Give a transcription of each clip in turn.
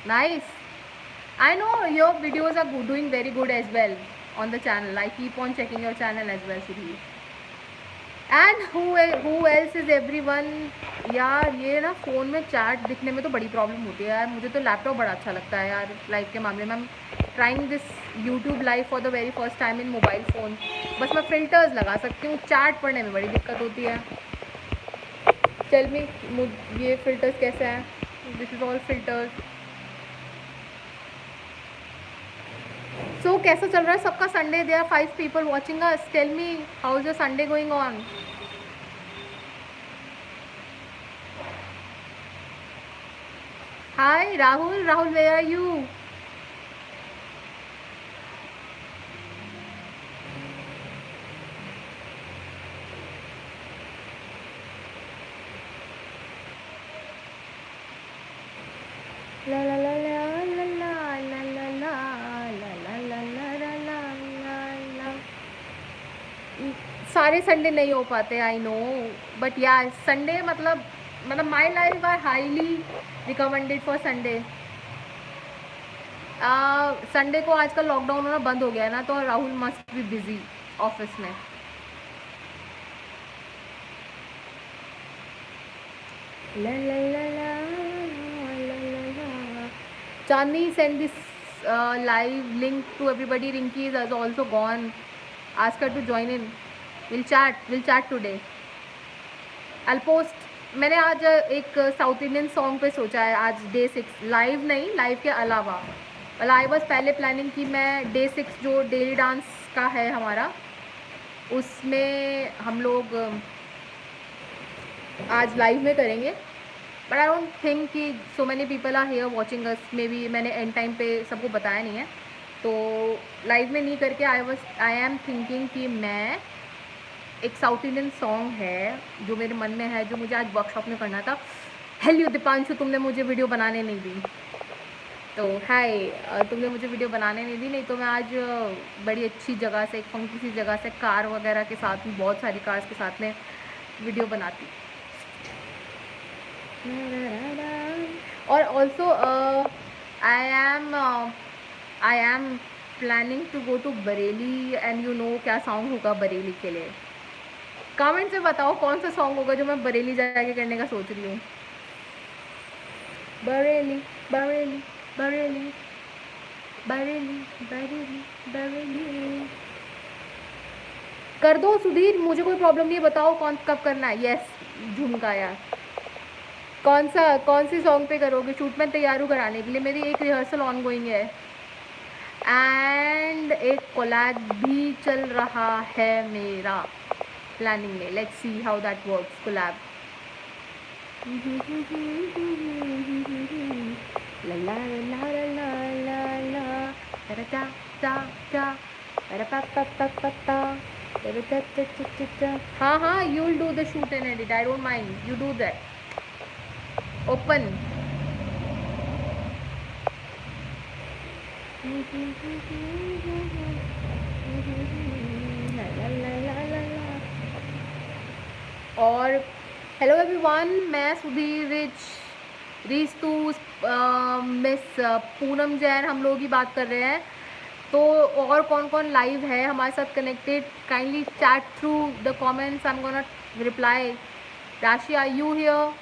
Nice. I know your videos are doing very good as well on the channel. I keep on checking your channel as well, Sudhir. And who else is everyone. यार ये ना phone में chat दिखने में तो बड़ी problem होती है यार. मुझे तो लैपटॉप बड़ा अच्छा लगता है यार लाइव के मामले में. Trying this YouTube live for the very first time in mobile phone. बस मैं फ़िल्टर्स लगा सकती हूँ, चैट पढ़ने में बड़ी दिक्कत होती है. टेल मी ये फ़िल्टर्स कैसे हैं? This is all filters. So कैसा चल रहा है सबका Sunday? They are 5 people watching us. Tell me how is your Sunday going on? Hi Rahul. Rahul, where are you? La la la la la la la la la la la la la la la la. सारे Sunday नहीं हो पाते, I know. But yeah Sunday मतलब my life are highly recommended for Sunday. Sunday को आजकल lockdown होना बंद हो गया है ना, तो Rahul must be busy office में. ला ला ला ला ला ला ला. Chandni, send this live link to everybody. Rinki is also gone. Ask her to join in. We'll chat today. I'll post. मैंने आज एक साउथ इंडियन सॉन्ग पे सोचा है आज डे 6 लाइव नहीं, लाइव के अलावा. आई बस पहले प्लानिंग कि मैं डे 6 जो डेली डांस का है हमारा, उसमें हम लोग आज लाइव में करेंगे. बट आई डोंट थिंक कि so many people are here watching us. Maybe मैंने एंड टाइम पे सबको बताया नहीं है, तो लाइव में नहीं करके आई एम थिंकिंग कि मैं एक साउथ इंडियन सॉन्ग है जो मेरे मन में है, जो मुझे आज वर्कशॉप में करना था. हेलो दीपांशु, तुमने मुझे वीडियो बनाने नहीं दी. तो हाय, तुमने मुझे वीडियो बनाने नहीं दी, नहीं तो मैं आज बड़ी अच्छी जगह से, एक फंकी सी जगह से, कार वगैरह के साथ में, बहुत सारी कार्स के साथ में वीडियो बनाती. और also I am planning to go to Bareilly. And you know क्या सॉन्ग होगा बरेली के लिए? कमेंट में बताओ कौन सा सॉन्ग होगा जो मैं बरेली जाके करने का सोच रही हूँ. बरेली बरेली बरेली बरेली बरेली बरेली. कर दो सुधीर, मुझे कोई प्रॉब्लम नहीं है. बताओ कौन कब करना है. यस झुमका यार. कौन सी सॉन्ग पे करोगे? शूट में तैयार हूँ कराने के लिए. मेरी एक रिहर्सल ऑन गोइंग है एंड एक कोलैब भी चल रहा है मेरा प्लानिंग में. Let's see how that works. Collab ला ला ला ला ला ला ला टा टा टा टा टा टा टा. हाँ, you will do the shoot and edit. I don't mind. You do that. Open. और हेलो एवरीवन, मैं सुधीर रिस्तु, मिस पूनम जैन, हम लोग ही बात कर रहे हैं. तो और कौन कौन लाइव है हमारे साथ connected? Kindly chat through the comments. I am gonna reply. Rashi, are you here?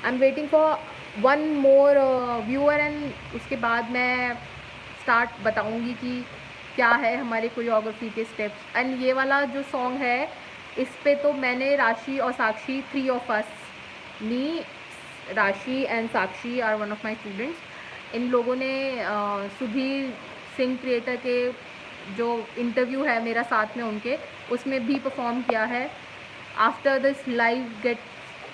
I am waiting for one more viewer and उसके बाद मैं स्टार्ट बताऊंगी कि क्या है हमारे कोरियोग्राफी के स्टेप्स. एंड ये वाला जो सॉन्ग है, इस पे तो मैंने राशि और साक्षी, 3 of us, me, Rashi and Sakshi are one of my students. इन लोगों ने सुधीर सिंह क्रिएटर के जो इंटरव्यू है मेरा साथ में उनके, उसमें भी परफॉर्म किया है. After this live get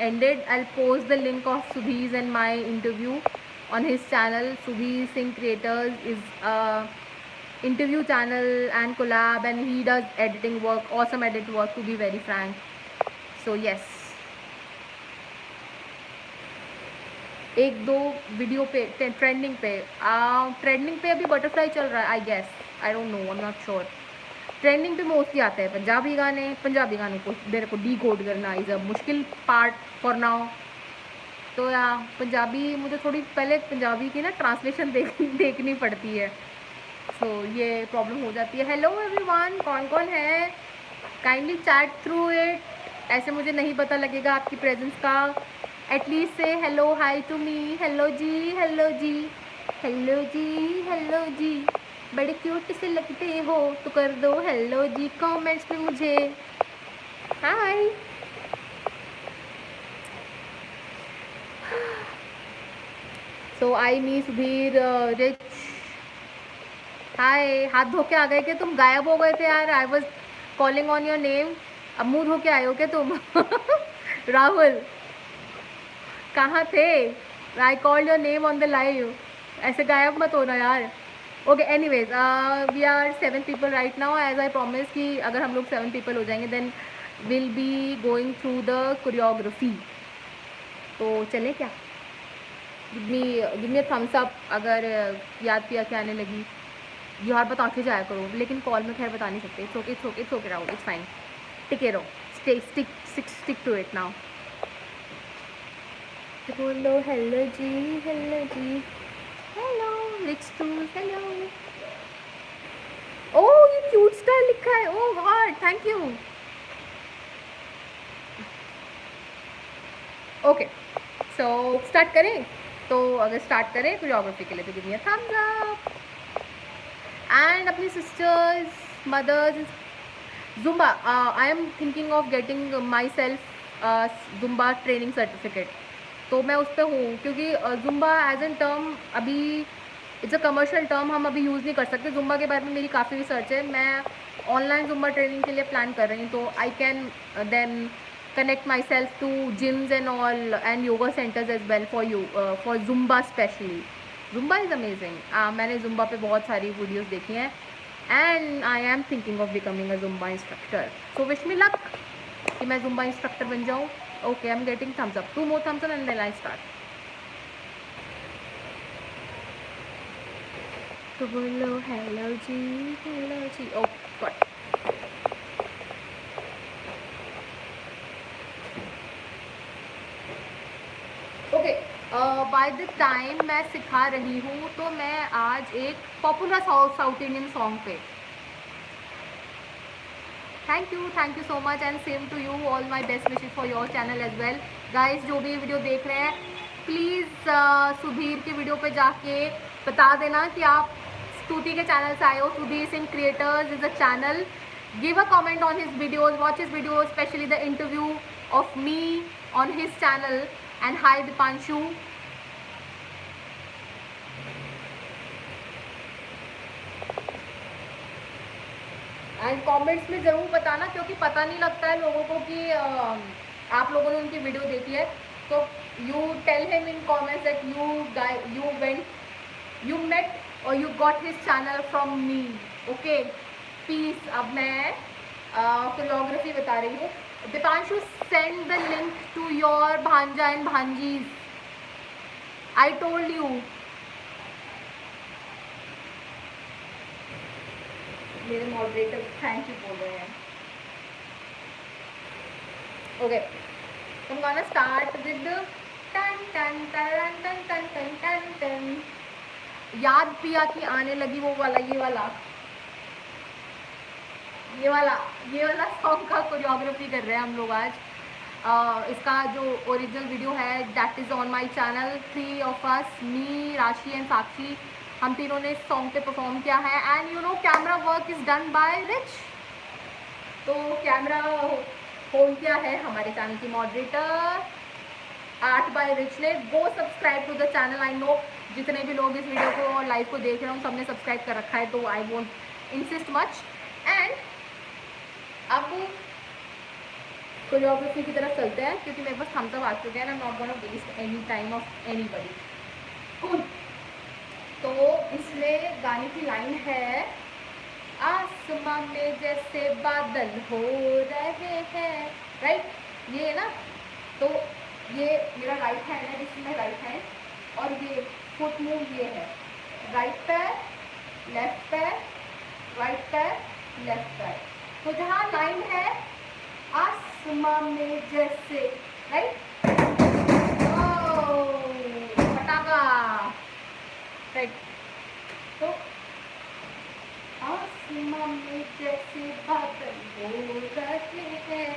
ended, I'll post the link of Sudhir's and my interview on his channel. Sudhir Singh Creators is a interview channel and collab, and he does editing work, awesome edit work to be very frank. So yes, एक दो video पे trending पे अभी butterfly चल रहा है. I guess, I don't know, I am not sure. Trending पे mostly आते हैं पंजाबी गाने। पंजाबी गानों को मेरे को डी कोड करना इज़ अ मुश्किल पार्ट फॉर नाउ। तो या पंजाबी मुझे थोड़ी पहले पंजाबी की ना ट्रांसलेशन देखनी पड़ती है, सो ये प्रॉब्लम हो जाती है। हेलो एवरीवन, कौन कौन है, काइंडली चैट थ्रू इट, ऐसे मुझे नहीं पता लगेगा आपकी प्रेजेंस का। एटलीस्ट से hello hi to me. Hello ji, hello ji, hello ji, hello ji, बड़े क्यूट से लगते हो तो कर दो हेलो जी कमेंट्स में मुझे। हाय, सो आई मी सुधीर रिच, हाय। हाथ धो के आ गए क्या तुम? गायब हो गए थे यार, I was calling on your name. अब मुंह धो के आए हो क्या तुम? राहुल कहाँ थे? I called your name on the live, ऐसे गायब मत होना यार। Okay anyways, we are 7 people right now, as I promise कि अगर हम लोग 7 पीपल हो जाएंगे then will be going through the choreography. तो चलें क्या? गिव मी थम्स अप अगर याद पिया के आने लगी। यार बता के जाया करो, लेकिन कॉल में खैर बता नहीं सकते। It's okay, it's okay, it's okay Rahul, it's fine. टिके रहो, स्टिक टू इट नाउ। बोलो hello ji, hello ji, hello rich to, hello. Oh ये क्यूट स्टाइल लिखा है, oh god thank you. Okay so start करें। तो अगर स्टार्ट करें कोरियोग्राफी के लिए तो give me a thumbs up. And अपनी sisters, mothers, Zumba, I am thinking of getting myself Zumba training certificate. तो मैं उस पर हूँ क्योंकि जुम्बा एज एन टर्म अभी इट्स अ कमर्शियल टर्म, हम अभी यूज़ नहीं कर सकते। जुम्बा के बारे में मेरी काफ़ी रिसर्च है, मैं ऑनलाइन जुम्बा ट्रेनिंग के लिए प्लान कर रही हूँ। तो I can then connect myself to gyms and all and yoga centers as well for Zumba specially. Zumba is amazing. मैंने Zumba पे बहुत सारी वीडियोस देखी हैं and I am thinking of becoming a Zumba instructor. So wish me luck कि मैं Zumba instructor बन जाऊँ। Okay, I'm getting thumbs up. 2 more thumbs up and then I start. तो बोलो hello ji, hello ji. Oh God. Okay by the time मैं सिखा रही हूँ तो मैं आज एक पॉपुलर साउथ इंडियन सॉन्ग पे। Thank you so much and same to you, all my best wishes for your channel as well. Guys जो भी वीडियो देख रहे हैं प्लीज़ सुधीर के वीडियो पे जाके बता देना कि आप स्तुति के चैनल से आए हो। Sudhir Singh creators is a channel. Give a comment on his videos, watch his videos, specially the interview of me on his channel. And high Deepanshu. And comments में ज़रूर बताना क्योंकि पता नहीं लगता है लोगों को कि आप लोगों ने उनकी वीडियो देखी है। तो you tell him in comments that you met और you got his channel from me. Okay peace. अब मैं कोरियोग्राफी बता रही हूँ। Deepanshu send the link to your भांजा एंड भांजीज, आई टोल्ड यू। मेरे मॉडरेटर थैंक यू बोल रहे हैं। Okay I'm gonna start with the टन टन टन टन टन टन टन टन। याद पिया कि आने लगी वो वाला, ये वाला सॉन्ग का कोरियोग्राफी कर रहे हैं हम लोग आज। इसका जो ओरिजिनल वीडियो है that is on my channel. 3 of us, me, Rashi and साक्षी, हम तीनों ने इस सॉन्ग पे परफॉर्म किया है। And you no camera work is done by rich. तो कैमरा होल्ड किया है हमारे चैनल की मॉडरेटर आर्ट बाय रिच ने। Go subscribe to the channel. I know जितने भी लोग इस वीडियो को लाइव को देख रहे हो सबने सब्सक्राइब कर रखा है, तो I won't insist much. And अब कोरियोग्राफी की तरफ चलते हैं क्योंकि मेरे पास थम्स अप आ चुके हैं। I am not gonna waste any time of anybody. Cool. तो इसमें गाने की लाइन है आसमां में जैसे बादल हो रहे हैं, राइट? ये ना, तो ये मेरा राइट हैंड है, इसमें राइट हैंड और ये फुट मूव ये है। राइट पैर, लेफ्ट पैर, राइट पैर, लेफ्ट राइट। तो जहाँ लाइन है आसमां में जैसे, राइट, पटाखा, राइट। तो आसमां में जैसे बादल हो रहे हैं,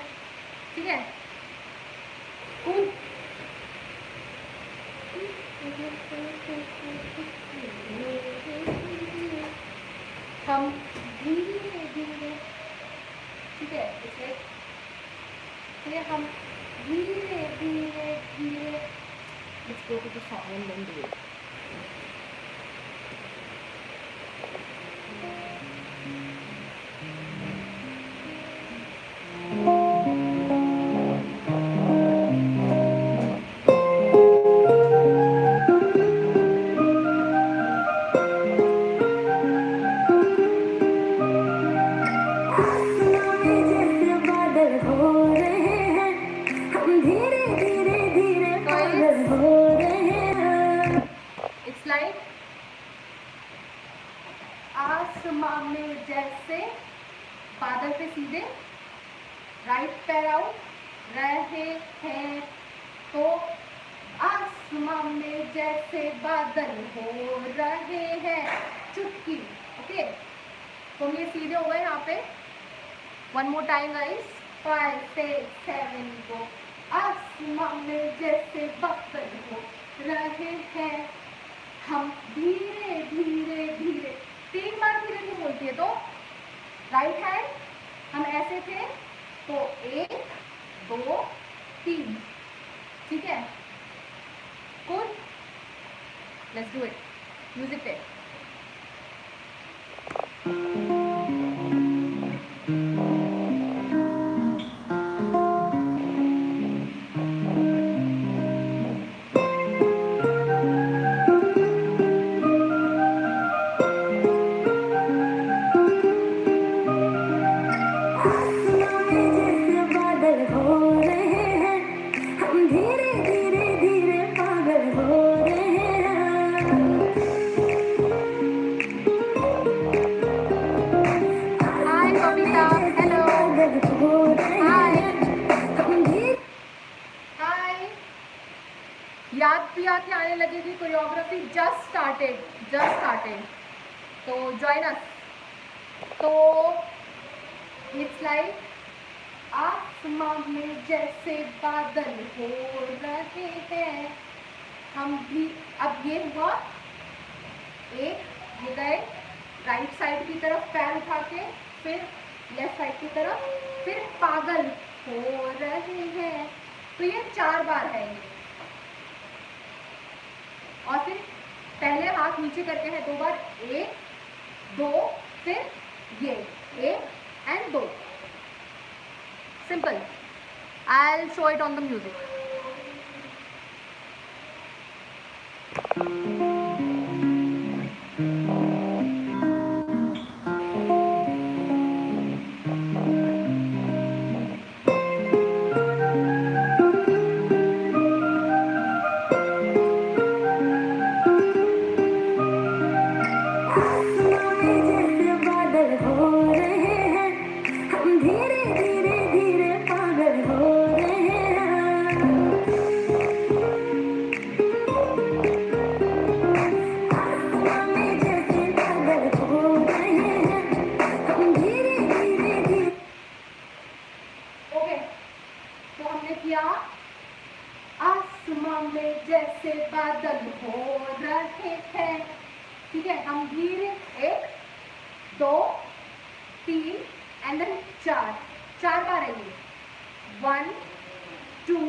ठीक है, कूल। हम धीरे धीरे, ठीक है, इसलिए हम धीरे धीरे धीरे, let's go to the song and then do it. आसमां में जैसे बादल पे सीधे राइट पैर आउट रहे हैं, तो आसमां में जैसे बादल हो रहे हैं, चुटकी। ओके, तो ये सीधे हो गए यहाँ पे। वन मोर टाइम गाइस, 5 6 7 गो। आसमां में जैसे बादल हो रहे हैं, हम धीरे धीरे धीरे, 3 बार धीरे नहीं बोलती है, तो राइट हैंड हम ऐसे थे, तो 1 2 3, ठीक है, good, let's do it, music पे। याद भी आके आने लगेगी, कोरियोग्राफी जस्ट स्टार्टेड, तो जॉइन अस। तो इट्स लाइक आसमां में जैसे बादल हो रहे हैं, हम भी, अब ये हुआ एक, ये गए राइट साइड की तरफ पैर उठा के, फिर लेफ्ट साइड की तरफ, फिर पागल हो रहे हैं, तो ये 4 बार है ये। और फिर पहले हाथ नीचे करते हैं 2 बार, 1 2, फिर ये 1 and 2, simple. I'll show it on the music. आसमां में जैसे बादल हो रहे हैं, ठीक है, हम धीरे 1 2 3 एंड देन 4 बार है ये, 1 2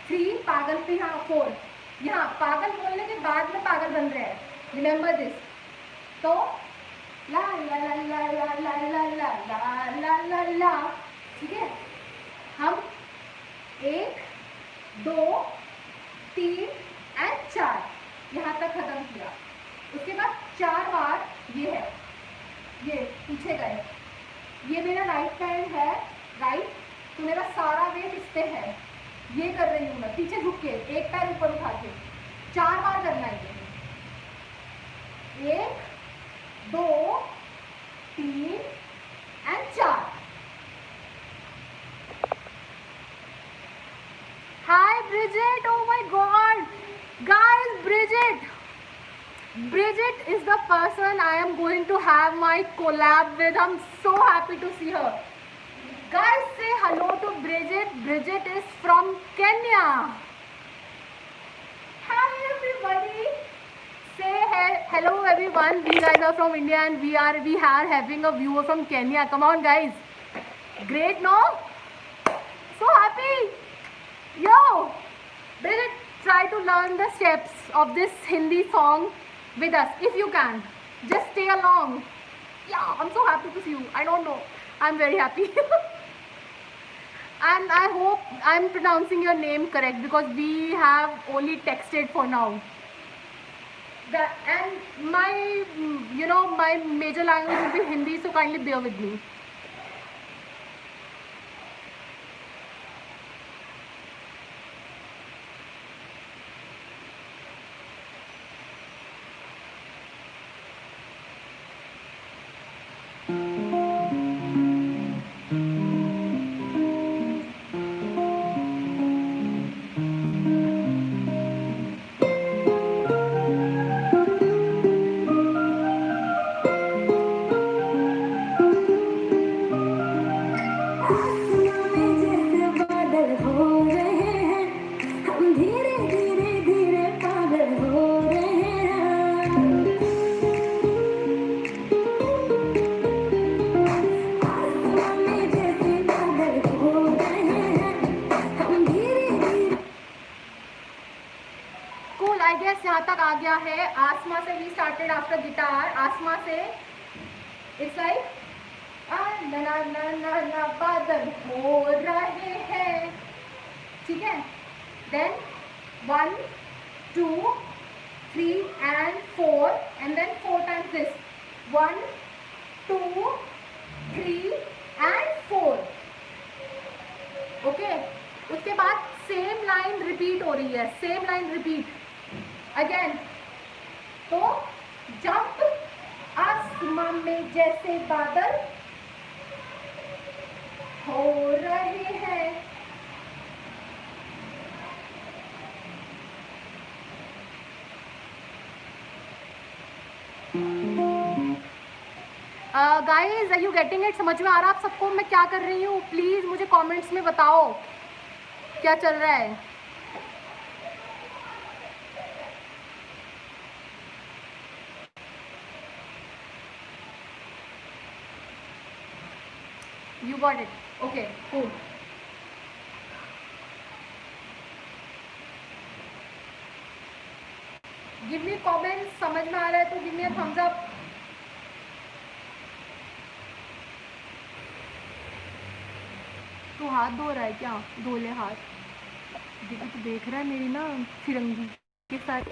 3, पागल पे यहाँ 4, यहाँ पागल बोलने के बाद में पागल बन रहे हैं, रिमेम्बर दिस। तो ला ला ला ला ला ला ला ला ला ला ला, ठीक है, हम 1 2 3 एंड 4 यहाँ तक खत्म किया। उसके बाद 4 बार ये है, ये पीछे गए, ये मेरा राइट हैंड है, राइट, तो मेरा सारा वेट इस पे है, ये कर रही हूँ मैं, पीछे झुक के, एक पैर ऊपर उठा के, 4 बार करना है ये, 1 2 3 and 4. Hi Bridget, oh my god, guys, Bridget is the person I am going to have my collab with. I'm so happy to see her. Guys, say hello to Bridget. Bridget is from Kenya. Hi everybody. Say hello everyone. We guys are from India and we are having a viewer from Kenya. Come on guys. Great, no? So happy. Yo, Bridget, try to learn the steps of this Hindi song with us if you can. Just stay along. Yeah, I'm so happy to see you. I don't know. I'm very happy. And I hope I'm pronouncing your name correct because we have only texted for now. And my, my major language will be Hindi, so kindly bear with me. यहाँ तक आ गया है. आसमा से we started after guitar. आसमा से it's like ना ना ना ना ना बादल हो रहे हैं, ठीक है. Then 1 2 3 and 4 and then 4 times this 1 2 3 and 4. Okay, उसके बाद सेम लाइन रिपीट हो रही है, सेम लाइन रिपीट अगेन. तो जंप आसमान में जैसे बादल हो रहे हैं. Guys, are you getting it? समझ में आ रहा आप सबको मैं क्या कर रही हूँ? प्लीज मुझे कमेंट्स में बताओ क्या चल रहा है. You got it. Okay, cool. Give me comments. समझ में आ रहा है तो give me a thumbs up. तो हाथ धो रहा है क्या? धो ले हाथ. तो देख रहा है मेरी ना फिरंगी के साथ.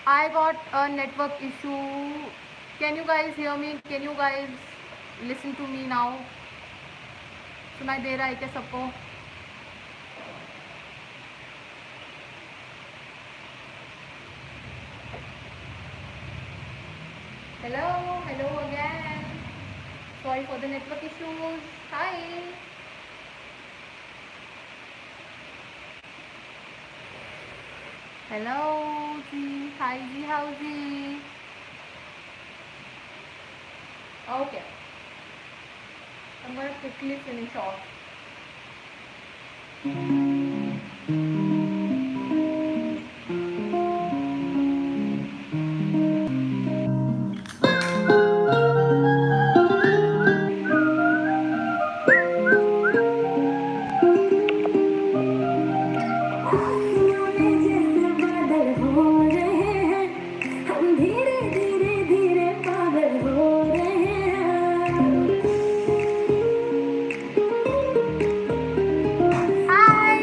I got a network issue. Can you guys hear me? Can you guys listen to me now? सुनाई दे रहा है क्या सबको? Hello, hello again. Sorry for the network issues. Hi. Hello, G. Hi, G. How's G? Okay. I'm going to quickly finish off. Hi.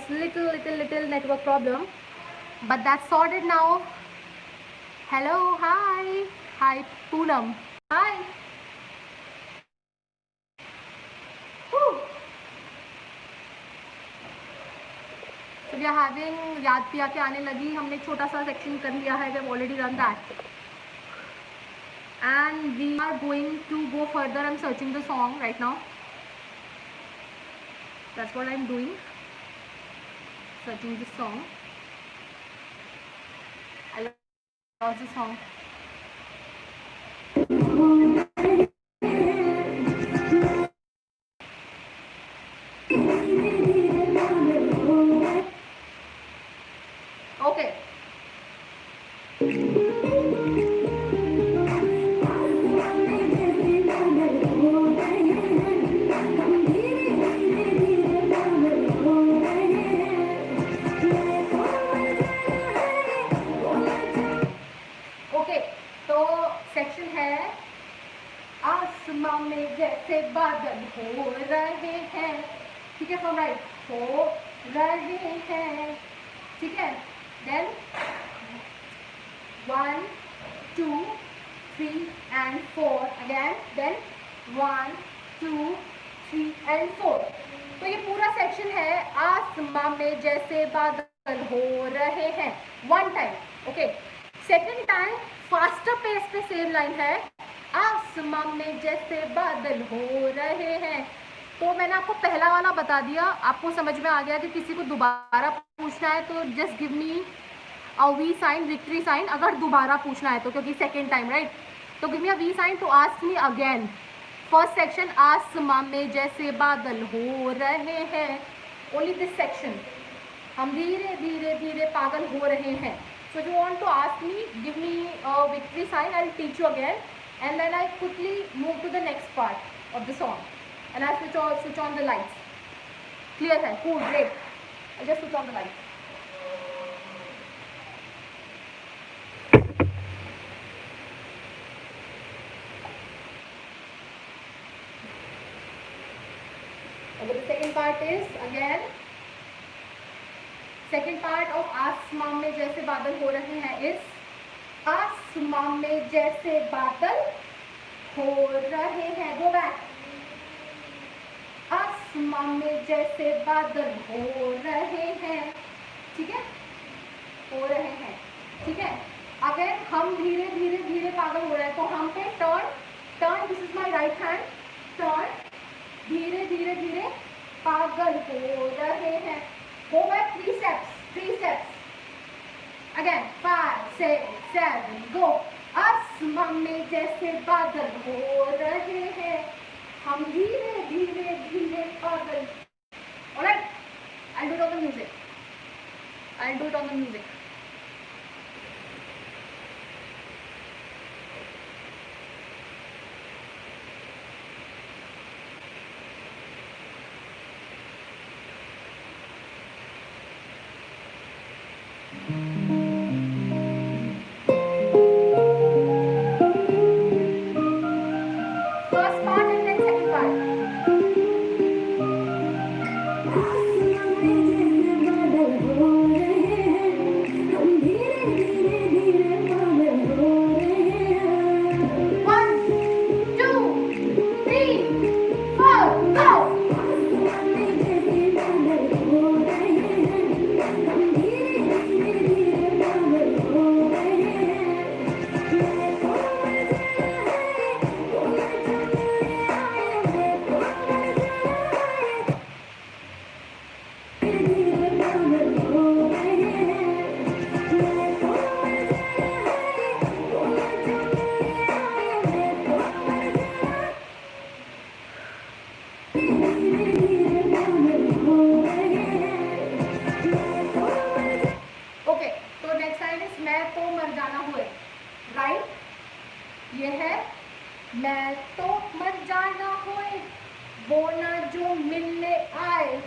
was little network problem, but that's sorted now. Hello, hi Poonam, hi. Whew. So we are having याद पिया के आने लगी, हमने एक छोटा सा section कर लिया है, we have already done that, and we are going to go further. I'm searching the song right now. That's what I'm doing, searching the song. I lost the song. Okay. Okay, तो section है आसमां में जैसे बादल हो रहे हैं, ठीक है, फ्रॉम राइट, हो रहे हैं, ठीक है, then 1 2 3 and 4 again, then 1 2 3 and 4. तो ये पूरा सेक्शन है आसमां में जैसे बादल हो रहे हैं, one time. Okay, second time faster pace पे सेम लाइन है, आसमां में जैसे बादल हो रहे हैं. तो मैंने आपको पहला वाला बता दिया, आपको समझ में आ गया कि किसी को दोबारा पूछना है तो just give me a V sign, victory sign, अगर दोबारा पूछना है तो, क्योंकि सेकेंड टाइम राइट, तो give me a V sign to ask me again. First section आसमां में जैसे बादल हो रहे हैं, ओनली दिस सेक्शन, हम धीरे धीरे धीरे पागल हो रहे हैं. So if you want to ask me, give me a victory sign, I'll teach you again, and then I quickly move to the next part of the song, and I'll switch on the lights. Clear hai? Cool, great. I'll just switch on the lights. Okay, the second part is again, second part of आसमां में जैसे बादल हो रहे हैं is आसमां में जैसे बादल हो रहे हैं. Go back. आसमां में जैसे बादल हो रहे हैं, ठीक है, हो रहे हैं, ठीक है. अगर हम धीरे धीरे धीरे पागल हो रहे हैं तो हम पे turn, turn, this is my right hand, turn, धीरे धीरे धीरे पागल हो रहे हैं. Go back 3 steps, 3 steps. Again, 5, 6, 7, go. आसमां में जैसे बादल हो रहे हैं, हम धीरे धीरे धीरे पागल. Alright, I'll do it on the music. I'll do it on the music. First part and then second part. ये है मैं तो मर जाना होए वो ना जो मिलने आए,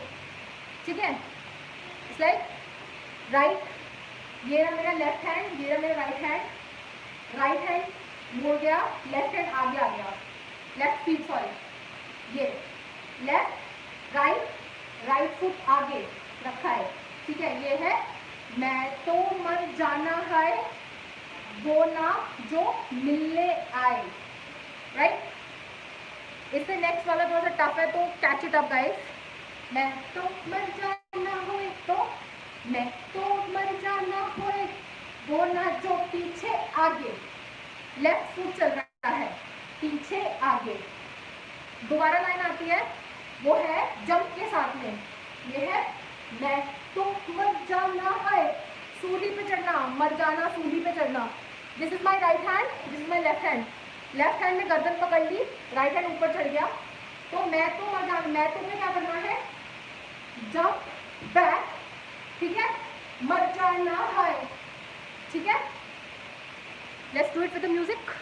ठीक है। इट्स लाइक राइट, ये रहा मेरा लेफ्ट हैंड, ये रहा मेरा राइट हैंड, राइट हैंड मुड़ गया, लेफ्ट हैंड आगे आ गया, लेफ्ट फीट सॉरी, ये लेफ्ट राइट, राइट फुट आगे, रखा है, ठीक है। ये है मैं तो मर जाना है वो ना जो मिलने आए, राइट। इससे नेक्स्ट वाला थोड़ा सा टफ है, तो कैच इट अप गाइस। मैं तो मर जाना होए, तो मैं तो मर जाना होए वो ना जो पीछे आगे, लेफ्ट फुट चल रहा है, पीछे आगे। दोबारा लाइन आती है, वो है जंप के साथ में। ये है मैं तो मर जाना है, सूली पे चढ़ना, मर जाना सूली पे चढ़ना। This is my right hand, this is my left hand. Left hand में गर्दन पकड़ ली, राइट हैंड ऊपर चढ़ गया। तो मैं तो मर जाना, मैं तो में क्या करना है, जंप बैक, ठीक है, मर जाना है, ठीक है। Let's do it with the music.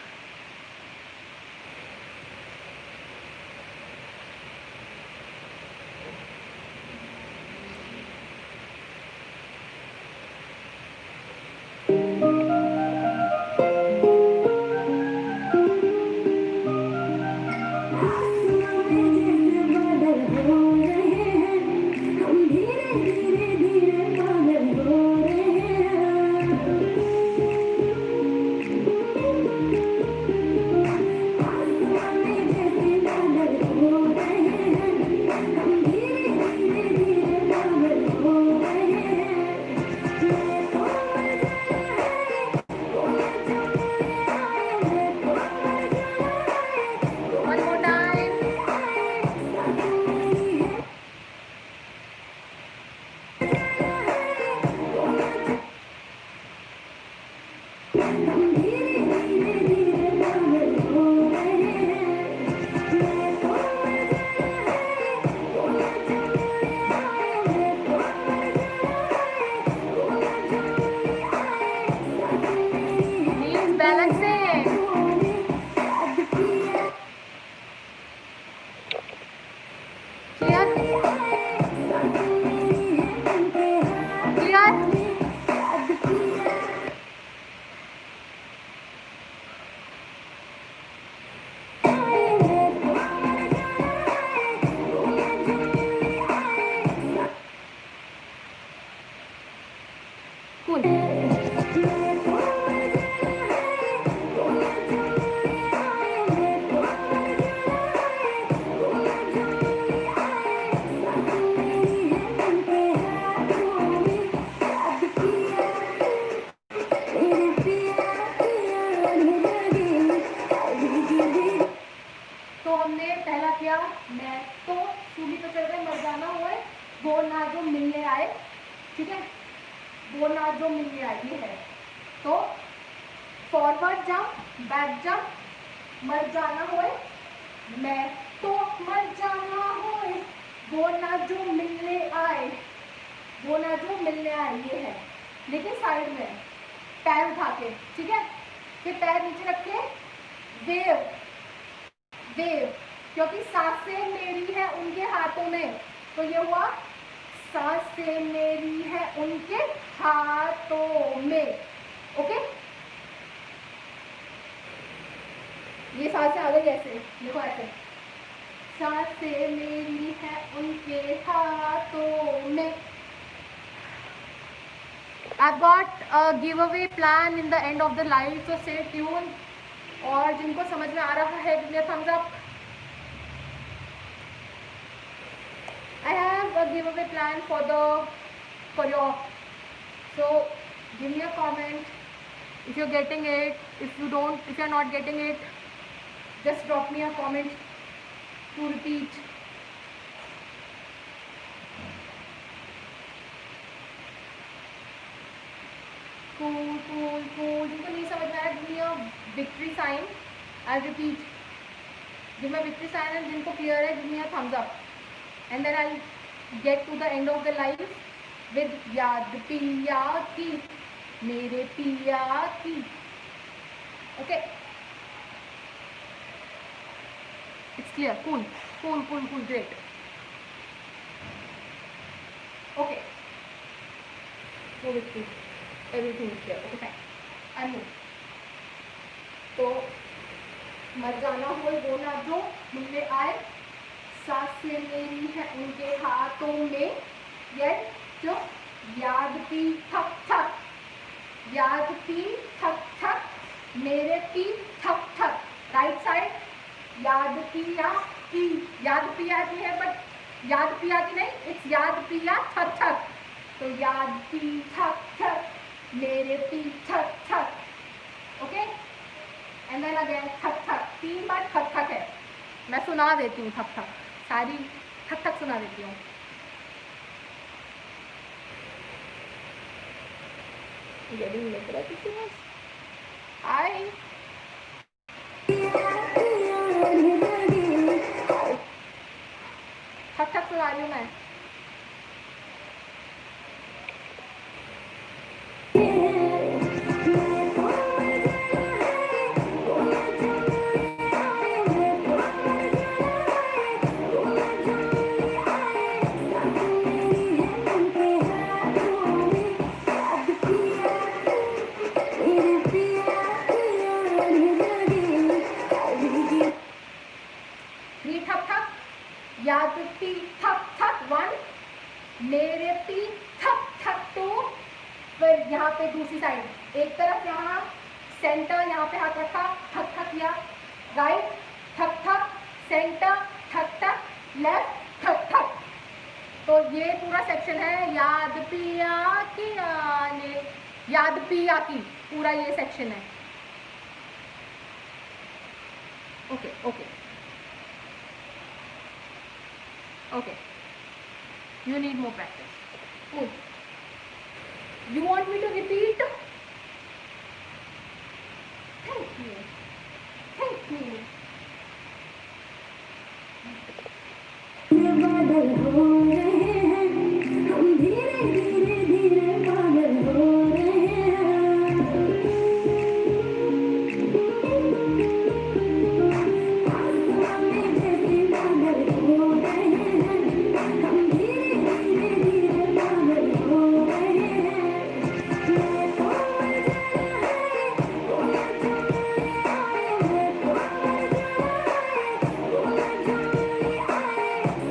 Forward jump, back jump, मर जाना होए, मैं तो मर जाना होए वो ना जो मिलने आए, वो ना जो मिलने आए। ये है, लेकिन साइड में पैर उठा के, ठीक है। फिर पैर नीचे रख के वेव, वेव, क्योंकि सांसें मेरी है उनके हाथों में, तो ये हुआ सांसें मेरी है उनके हाथों में। ओके, ये सांसें आ गई ऐसे, देखो ऐसे, सांसें मेरी है उनके हाथों में। I've got a giveaway plan in the end of the live, so stay tuned. और जिनको समझ में आ रहा है give me a thumbs up. I have a giveaway plan for your, so give me a comment if you're getting it. If you're not getting it, just drop me a comment to repeat. Cool. जिनको नहीं समझ में आया, give me a victory sign. I'll repeat. Give me a victory sign, and जिनको clear है, give me a thumbs up. And then I'll get to the end of the live with याद पिया की, मेरे पिया की. Okay. It's clear. Cool. Great. Okay. Go with me. Everything is clear. Okay, fine. I move. तो मर जाना हो वो ना जो मिलने आए, सांसें मेरी है उनके हाथों में, यस, जो याद पी थक थक, याद पी थक थक, मेरे पी थक थक, राइट साइड याद पिया की, याद पिया की है बट याद पिया की नहीं, इट्स याद पिया थक थक, तो याद पी थक थक, मेरे पी थक थक, ओके। एंड देन अगेन थक थक, 3 बार थक थक है, मैं सुना देती हूँ थक थक, सारी थक थक सुना देती हूँ। हाय थक थक सुना रही हूँ मैं। याद पी थक थक 1, मेरे पी थक थक 2, फिर यहाँ पे दूसरी साइड एक तरफ यहाँ सेंटर, यहाँ पे हाथ रखा थक थक किया, राइट थक थक, सेंटर थक थक, लेफ्ट थक थक। तो ये पूरा सेक्शन है याद पिया की आने, याद पिया की, पूरा ये सेक्शन है। Okay okay okay, you need more practice. Good. You want me to repeat? Thank you, thank you. बादल हो रहे हैं हम, धीरे धीरे धीरे बादल हो रहे हैं, आसमान में जैसे बादल हो रहे हैं, हम धीरे धीरे धीरे बादल हो रहे हैं, मैं तो मर जाना है, बोला जाने आए, मैं तो मर जाना है, बोला जाने आए,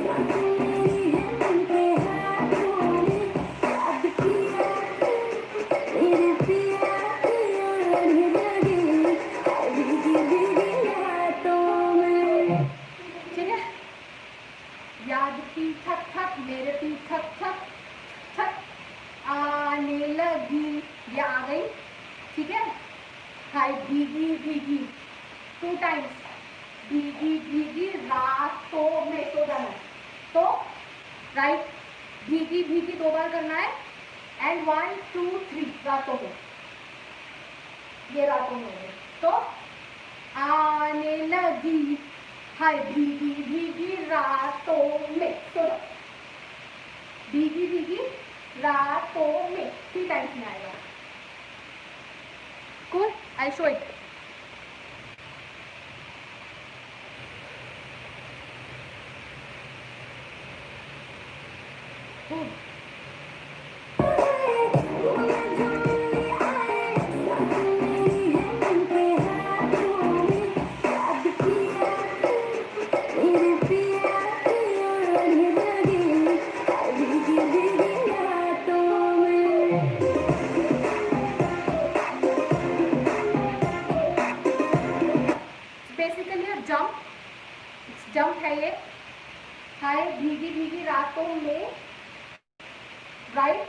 सांसें मेरी है उनके हाथों में, याद पिया मेरे पिया की याद लगी, भीगी भीगी रातों में। ठीक है, याद पी थक थक, मेरे पी थक थक थक आने लगी, ये आ गई, ठीक है। हाय भीगी भीगी 2 टाइम्स, भीगी भीगी रातों में, सो जाना, तो राइट भीगी भीगी 2 बार करना है, एंड 1 2 3 रातों में, ये रातों में हो गए, तो आने लगी, हाय भीगी भीगी रातों में, तो भीगी भीगी रातों में 3 टाइम्स में आएगा। Cool, I'll show it. Cool. Basically jump, jump है ये, हाय भीगी भीगी रातों में, right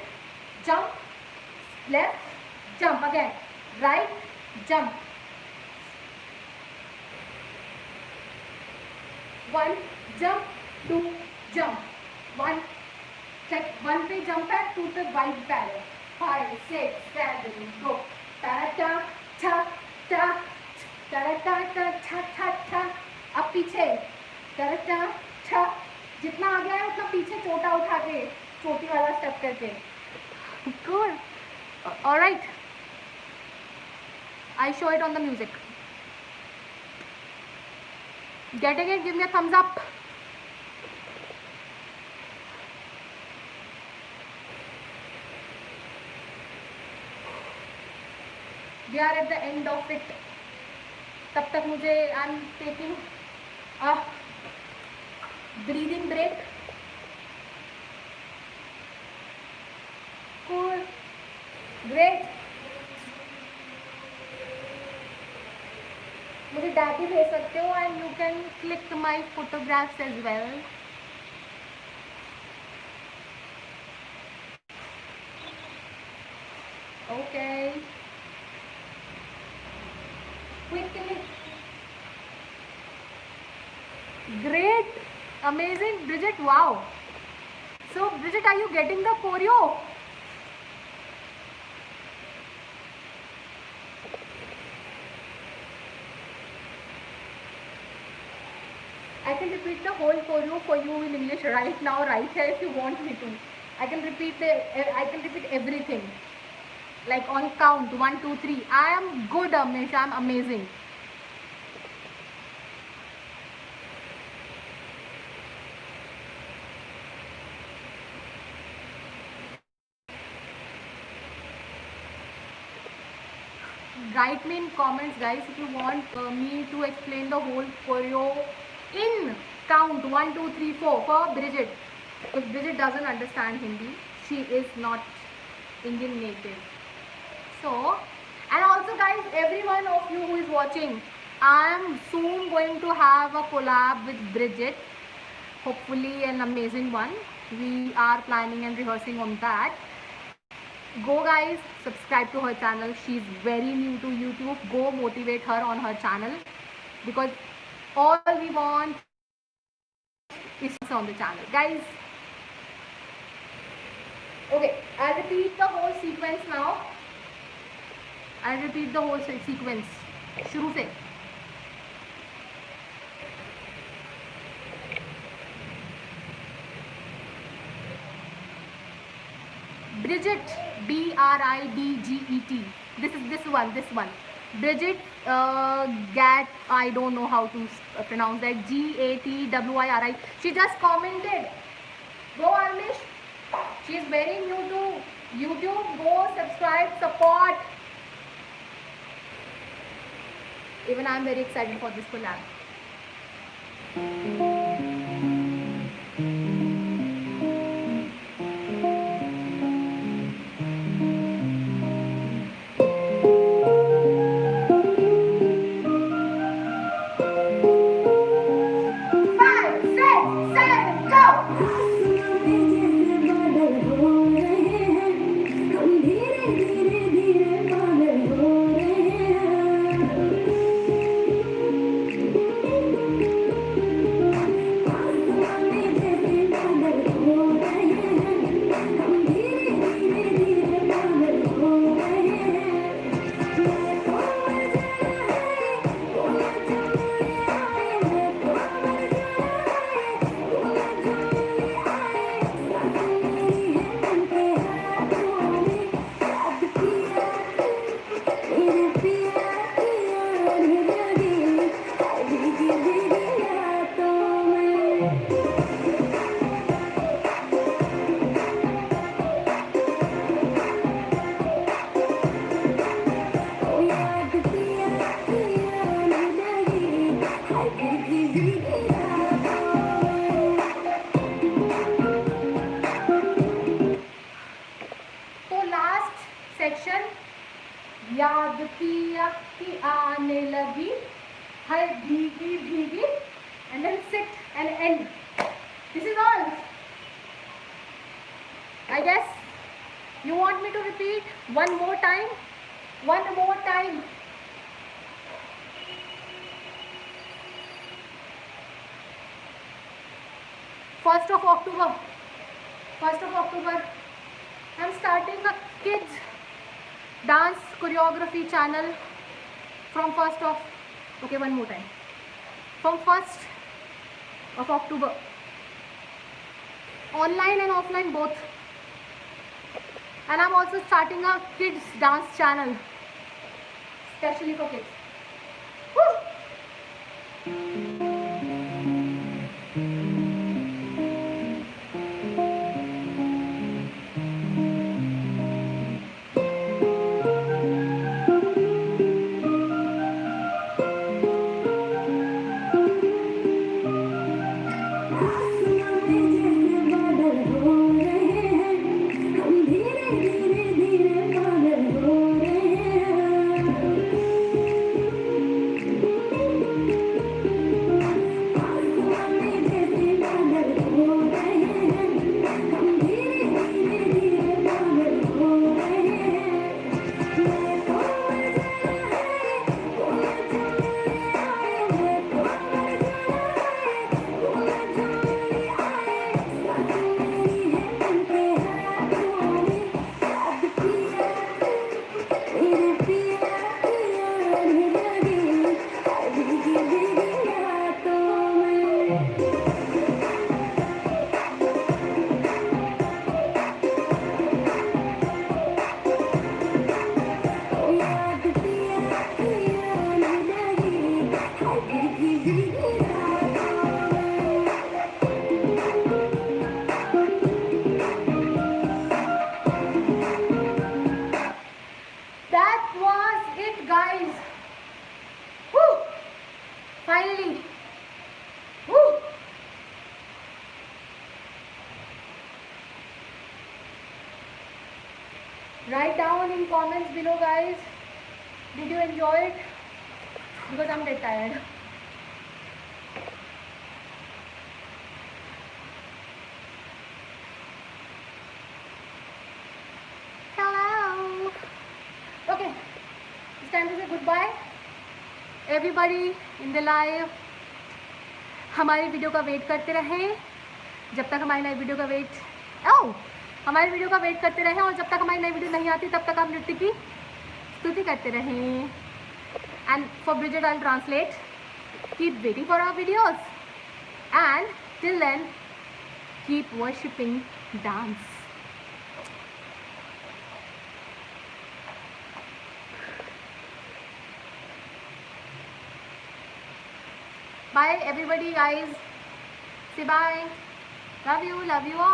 jump, left jump, again right jump, 1 jump 2 jump, 1 check, 1 पे जंप है, 2 पे वाइड पैर, 5 6 7 गो, टा टा टा टा, अब पीछे टा, जितना आ गया है उतना पीछे चोटा उठा के, चोटी वाला स्टेप करके। Good. All right. I show it on the music. Getting it? Give me a thumbs up. We are at the end of it. तब तक मुझे I am taking a breathing break, great. मुझे daddy भेज सकते हो and you can click my photographs as well. Okay quickly. Great, amazing Bridget, wow. So Bridget, are you getting the choreo? I can repeat the whole choreo for you in English right now, right here, if you want me to. I can repeat everything, like on count 1, 2, 3. I am good, Amish. I'm amazing. Write me in comments, guys, if you want me to explain the whole choreo in count 1, 2, 3, 4 for Bridget. Because Bridget doesn't understand Hindi. She is not Indian native. So, and also guys, every one of you who is watching, I am soon going to have a collab with Bridget. Hopefully an amazing one. We are planning and rehearsing on that. Go guys, subscribe to her channel. She's very new to YouTube. Go motivate her on her channel, because all we want is on the channel, guys. Okay, I'll repeat the whole sequence now. I'll repeat the whole sequence. शुरू से. Bridget, B-R-I-D-G-E-T. This one. Bridget, Gat, I don't know how to pronounce that. G-A-T-W-I-R-I. She just commented. Go Armish. She is very new to YouTube. Go subscribe, support. Even I am very excited for this collab. Section याद पिया की आने लगी हर भीगी भीगी and then sit and end. This is all. I guess you want me to repeat one more time. 1st of October I'm starting a kids dance choreography channel from 1st of one more time, from 1st of October, online and offline both. And I'm also starting a kids dance channel especially for kids. Woo! Write down in comments below, guys. Did you enjoy it? Because I'm dead tired. Hello. Okay. It's time to say goodbye. Everybody in the live. हमारी video का wait करते रहें जब तक हमारी नई video का हमारी वीडियो का वेट करते रहें, और जब तक हमारी नई वीडियो नहीं आती तब तक आप नृत्य की स्तुति करते रहें. And for Bridget I translate, keep waiting for our videos and till then keep worshipping dance. Bye everybody, guys. Say bye. Love you all.